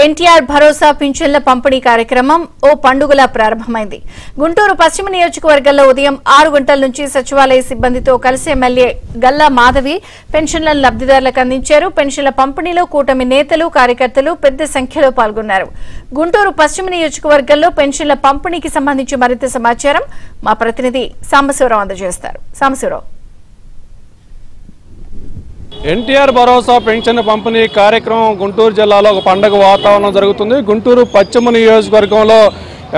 ఎన్టీఆర్ భరోసా పింఛన్ల పంపిణీ కార్యక్రమం ఓ పండుగలా ప్రారంభమైంది. గుంటూరు పశ్చిమ నియోజకవర్గంలో ఉదయం 6 గంటల నుంచి సచివాలయ సిబ్బందితో కలిసి ఎమ్మెల్యే గల్లా మాధవి పెన్షన్లను లబ్దిదారులకు అందించారు. పెన్షన్ల పంపిణీలో కూటమి నేతలు, కార్యకర్తలు పెద్ద సంఖ్యలో పాల్గొన్నారు. గుంటూరు పశ్చిమ నియోజకవర్గంలో పెన్షన్ల పంపిణీకి సంబంధించి మరింత సమాచారం మా ప్రతినిధి సాంబశివరావు అందజేస్తారు. సాంబశివరావు. ఎన్టీఆర్ భరోసా పెన్షన్ పంపిణీ కార్యక్రమం గుంటూరు జిల్లాలో ఒక పండుగ వాతావరణం జరుగుతుంది. గుంటూరు పశ్చిమ నియోజకవర్గంలో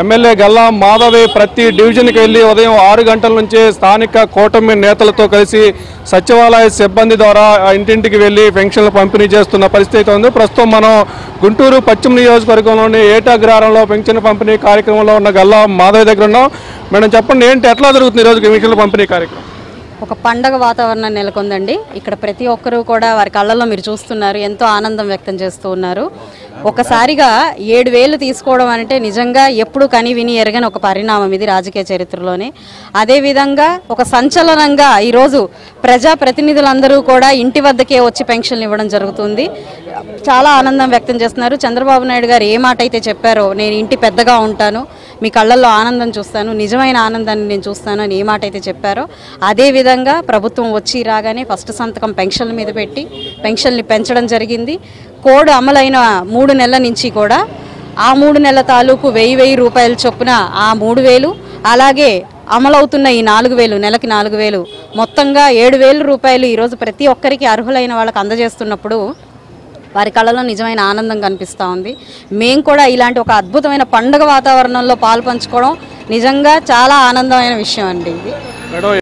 ఎమ్మెల్యే గల్లా మాధవి ప్రతి డివిజన్కి వెళ్లి ఉదయం 6 గంటల నుంచి స్థానిక కూటమి నేతలతో కలిసి సచివాలయ సిబ్బంది ద్వారా ఇంటింటికి వెళ్లి పెన్షన్లు పంపిణీ చేస్తున్న పరిస్థితి ఉంది. ప్రస్తుతం మనం గుంటూరు పశ్చిమ నియోజకవర్గంలోని ఏటాగ్రహారంలో పెన్షన్ పంపిణీ కార్యక్రమంలో ఉన్న గల్లా మాధవి దగ్గర ఉన్నాం. మేడం చెప్పండి, ఏంటి ఎట్లా జరుగుతుంది ఈరోజు పెన్షన్ల పంపిణీ కార్యక్రమం? ఒక పండగ వాతావరణం నెలకొందండి. ఇక్కడ ప్రతి ఒక్కరూ కూడా వారి కళ్ళల్లో మీరు చూస్తున్నారు, ఎంతో ఆనందం వ్యక్తం చేస్తూ ఉన్నారు. ఒకసారిగా 7,000 తీసుకోవడం అంటే నిజంగా ఎప్పుడు కని విని ఎరగని ఒక పరిణామం ఇది రాజకీయ చరిత్రలోనే. అదేవిధంగా ఒక సంచలనంగా ఈరోజు ప్రజాప్రతినిధులందరూ కూడా ఇంటి వద్దకే వచ్చి పెన్షన్లు ఇవ్వడం జరుగుతుంది. చాలా ఆనందం వ్యక్తం చేస్తున్నారు. చంద్రబాబు నాయుడు గారు ఏ మాట అయితే చెప్పారో, నేను ఇంటి పెద్దగా ఉంటాను, మీ కళ్ళల్లో ఆనందం చూస్తాను, నిజమైన ఆనందాన్ని నేను చూస్తాను అని ఏ మాట అయితే చెప్పారో అదేవిధంగా ప్రభుత్వం వచ్చి రాగానే ఫస్ట్ సంతకం పెన్షన్ల మీద పెట్టి పెన్షన్ని పెంచడం జరిగింది. కోడ్ అమలైన 3 నెలల నుంచి కూడా ఆ 3 నెలల తాలూకు 1000 రూపాయల చొప్పున ఆ 3,000, అలాగే అమలవుతున్న ఈ 4,000, నెలకి 4,000, మొత్తంగా 7,000 రూపాయలు ఈరోజు ప్రతి ఒక్కరికి అర్హులైన వాళ్ళకి అందజేస్తున్నప్పుడు వారి కళ్ళలో నిజమైన ఆనందం కనిపిస్తూ ఉంది. మేము కూడా ఇలాంటి ఒక అద్భుతమైన పండుగ వాతావరణంలో పాలు పంచుకోవడం నిజంగా చాలా ఆనందమైన విషయం అండి ఇది.